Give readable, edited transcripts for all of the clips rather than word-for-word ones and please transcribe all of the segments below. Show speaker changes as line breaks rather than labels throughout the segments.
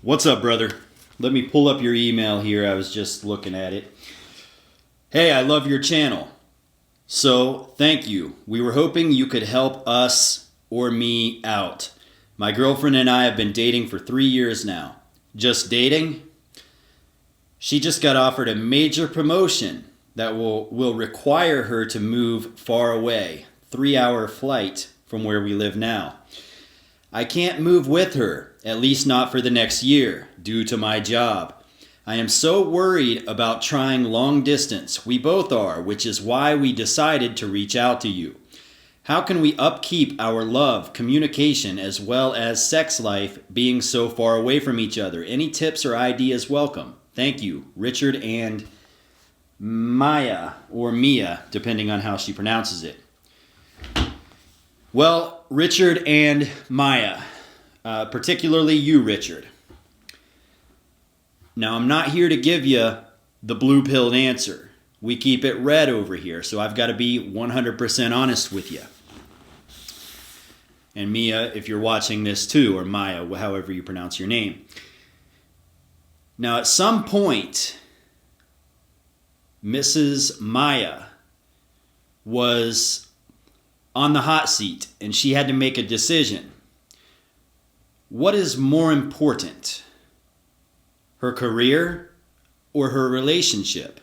What's up, brother? Let me pull up your email here. I was just looking at it. Hey, I love your channel. So, thank you. We were hoping you could help us or me out. My girlfriend and I have been dating for 3 years now. Just dating? She just got offered a major promotion that will require her to move far away, 3-hour flight from where we live now. I can't move with her, at least not for the next year, due to my job. I am so worried about trying long distance. We both are, which is why we decided to reach out to you. How can we upkeep our love, communication, as well as sex life being so far away from each other? Any tips or ideas welcome. Thank you, Richard and Maya, or Mia, depending on how she pronounces it. Well, Richard and Maya, particularly you, Richard. Now, I'm not here to give you the blue-pilled answer. We keep it red over here, so I've got to be 100% honest with you. And Mia, if you're watching this too, or Maya, however you pronounce your name. Now, at some point, Mrs. Maya was on the hot seat, and she had to make a decision. What is more important, her career or her relationship?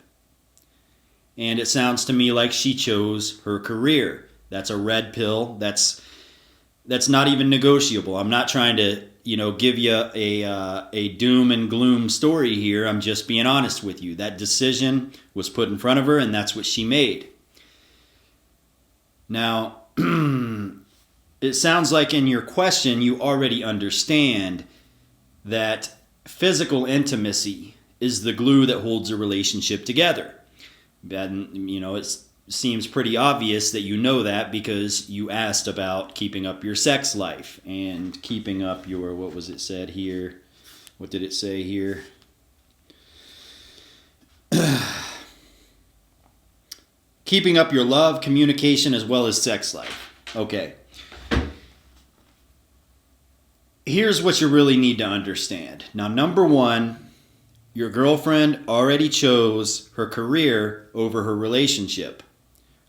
And it sounds to me like she chose her career. That's a red pill. That's not even negotiable. I'm not trying to, give you a doom and gloom story here. I'm just being honest with you. That decision was put in front of her, and that's what she made. Now, it sounds like in your question you already understand that physical intimacy is the glue that holds a relationship together. And, it seems pretty obvious that you know that because you asked about keeping up your sex life and keeping up your, what was it said here? What did it say here? Keeping up your love, communication, as well as sex life. Okay. Here's what you really need to understand. Now, number one, your girlfriend already chose her career over her relationship.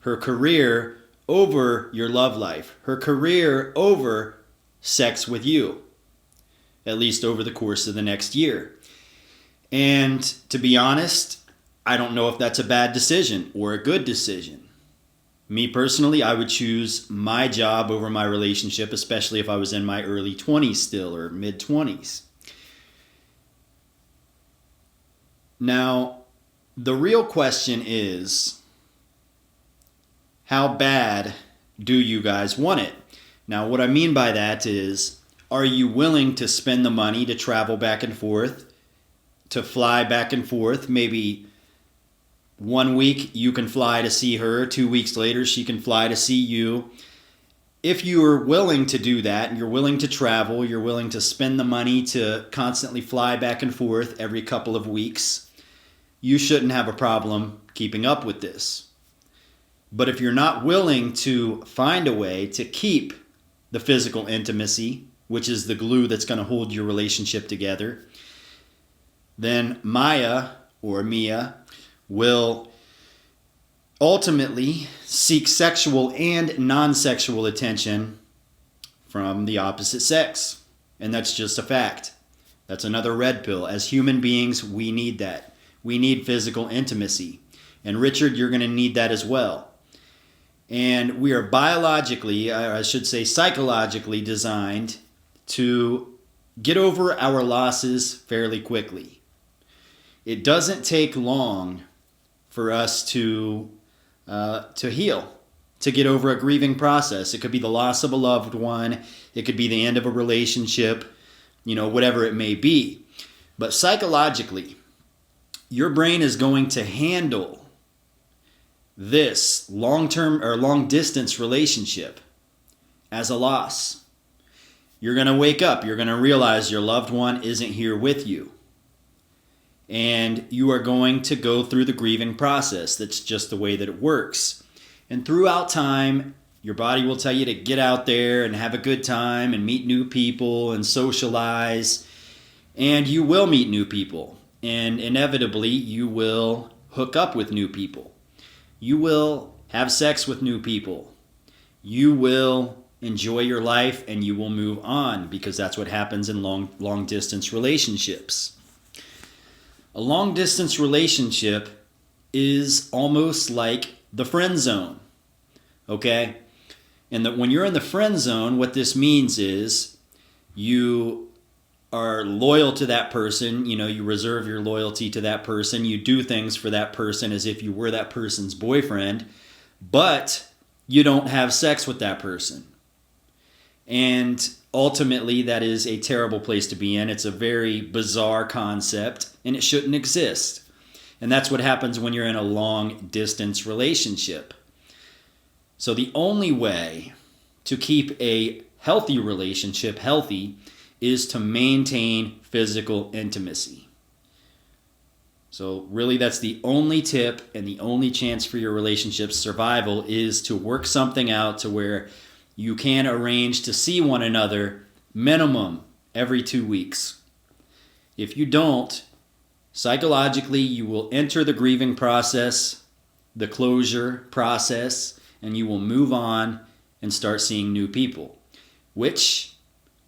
Her career over your love life. Her career over sex with you. At least over the course of the next year. And to be honest, I don't know if that's a bad decision or a good decision. Me personally, I would choose my job over my relationship, especially if I was in my early 20s still or mid 20s. Now, the real question is, how bad do you guys want it? Now, what I mean by that is, are you willing to spend the money to travel back and forth, to fly back and forth, maybe 1 week you can fly to see her, 2 weeks later she can fly to see you. If you are willing to do that, and you're willing to travel, you're willing to spend the money to constantly fly back and forth every couple of weeks, you shouldn't have a problem keeping up with this. But if you're not willing to find a way to keep the physical intimacy, which is the glue that's going to hold your relationship together, then Maya or Mia will ultimately seek sexual and non-sexual attention from the opposite sex. And that's just a fact. That's another red pill. As human beings, we need that. We need physical intimacy. And Richard, you're going to need that as well. And we are biologically, I should say psychologically designed to get over our losses fairly quickly. It doesn't take long for us to heal, to get over a grieving process. It could be the loss of a loved one. It could be the end of a relationship, whatever it may be. But psychologically, your brain is going to handle this long-term or long-distance relationship as a loss. You're going to wake up. You're going to realize your loved one isn't here with you. And you are going to go through the grieving process. That's just the way that it works. And throughout time, your body will tell you to get out there and have a good time and meet new people and socialize. And you will meet new people. And inevitably, you will hook up with new people. You will have sex with new people. You will enjoy your life and you will move on, because that's what happens in long distance relationships. A long distance relationship is almost like the friend zone. Okay? And when you're in the friend zone, what this means is you are loyal to that person. You reserve your loyalty to that person. You do things for that person as if you were that person's boyfriend, but you don't have sex with that person. And ultimately, that is a terrible place to be in. It's a very bizarre concept, and it shouldn't exist. And that's what happens when you're in a long distance relationship. So the only way to keep a healthy relationship healthy is to maintain physical intimacy. So really, that's the only tip, and the only chance for your relationship's survival is to work something out to where you can arrange to see one another minimum every 2 weeks. If you don't, psychologically, you will enter the grieving process, the closure process, and you will move on and start seeing new people, which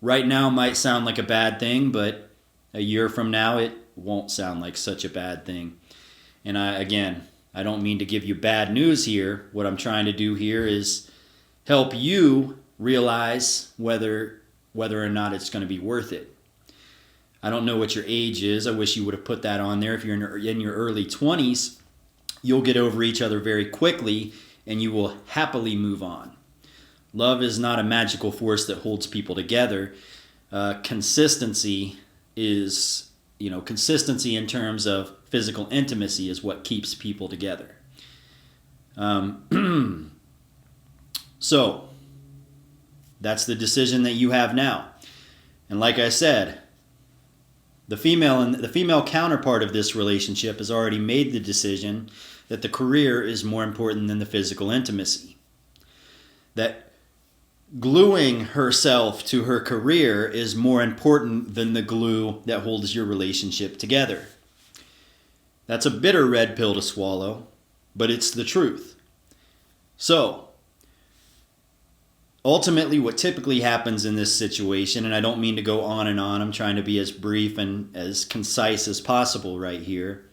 right now might sound like a bad thing, but a year from now it won't sound like such a bad thing. And I don't mean to give you bad news here. What I'm trying to do here is help you realize whether or not it's going to be worth it. I don't know what your age is. I wish you would have put that on there. If you're in your early 20s, you'll get over each other very quickly and you will happily move on. Love is not a magical force that holds people together. Consistency in terms of physical intimacy is what keeps people together. So, that's the decision that you have now. And like I said, the female counterpart of this relationship has already made the decision that the career is more important than the physical intimacy. That gluing herself to her career is more important than the glue that holds your relationship together. That's a bitter red pill to swallow, but it's the truth. So, ultimately, what typically happens in this situation, and I don't mean to go on and on, I'm trying to be as brief and as concise as possible right here,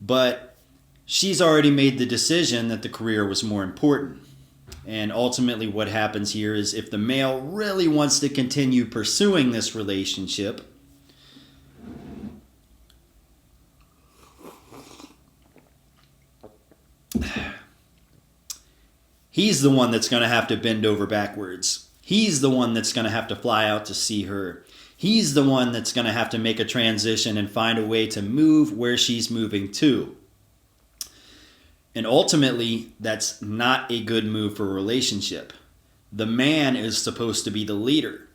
but she's already made the decision that the career was more important. And ultimately what happens here is, if the male really wants to continue pursuing this relationship, he's the one that's going to have to bend over backwards. He's the one that's going to have to fly out to see her. He's the one that's going to have to make a transition and find a way to move where she's moving to. And ultimately, that's not a good move for a relationship. The man is supposed to be the leader.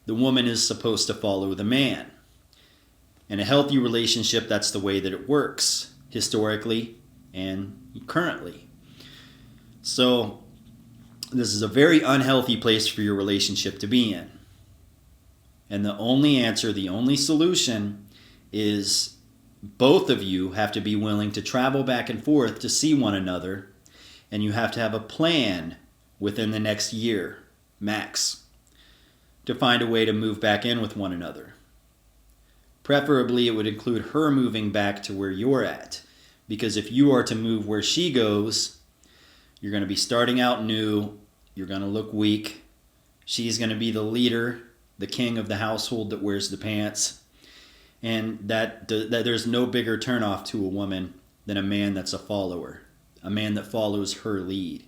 The woman is supposed to follow the man. In a healthy relationship, that's the way that it works, historically and currently. So, this is a very unhealthy place for your relationship to be in. And the only answer, the only solution is both of you have to be willing to travel back and forth to see one another, and you have to have a plan within the next year, max, to find a way to move back in with one another. Preferably, it would include her moving back to where you're at, because if you are to move where she goes, you're going to be starting out new, you're going to look weak, she's going to be the leader, the king of the household that wears the pants. And that there's no bigger turnoff to a woman than a man that's a follower, a man that follows her lead.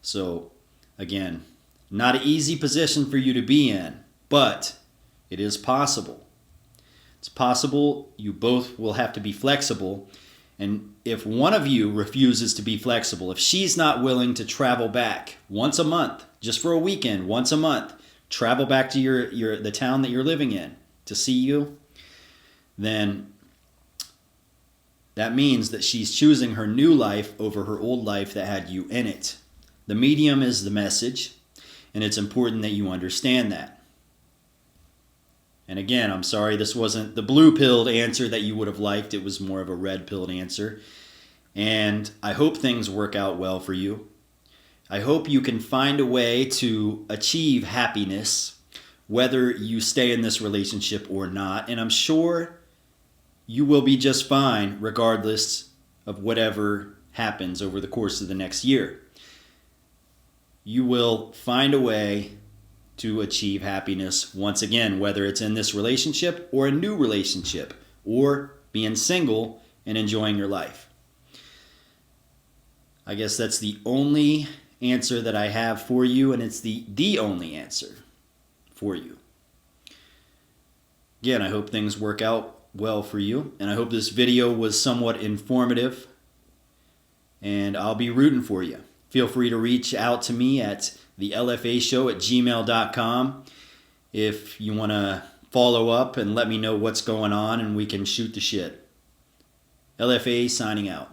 So, again, not an easy position for you to be in, but it is possible. It's possible. You both will have to be flexible. And if one of you refuses to be flexible, if she's not willing to travel back once a month, just for a weekend, once a month, travel back to the town that you're living in to see you, then that means that she's choosing her new life over her old life that had you in it. The medium is the message, and it's important that you understand that. And again, I'm sorry this wasn't the blue-pilled answer that you would have liked. It was more of a red-pilled answer. And I hope things work out well for you. I hope you can find a way to achieve happiness, whether you stay in this relationship or not. And I'm sure you will be just fine regardless of whatever happens over the course of the next year. You will find a way to achieve happiness once again, whether it's in this relationship or a new relationship or being single and enjoying your life. I guess that's the only answer that I have for you, and it's the only answer for you. Again, I hope things work out well for you, and I hope this video was somewhat informative, and I'll be rooting for you. Feel free to reach out to me at thelfashow@gmail.com if you want to follow up and let me know what's going on and we can shoot the shit. LFA signing out.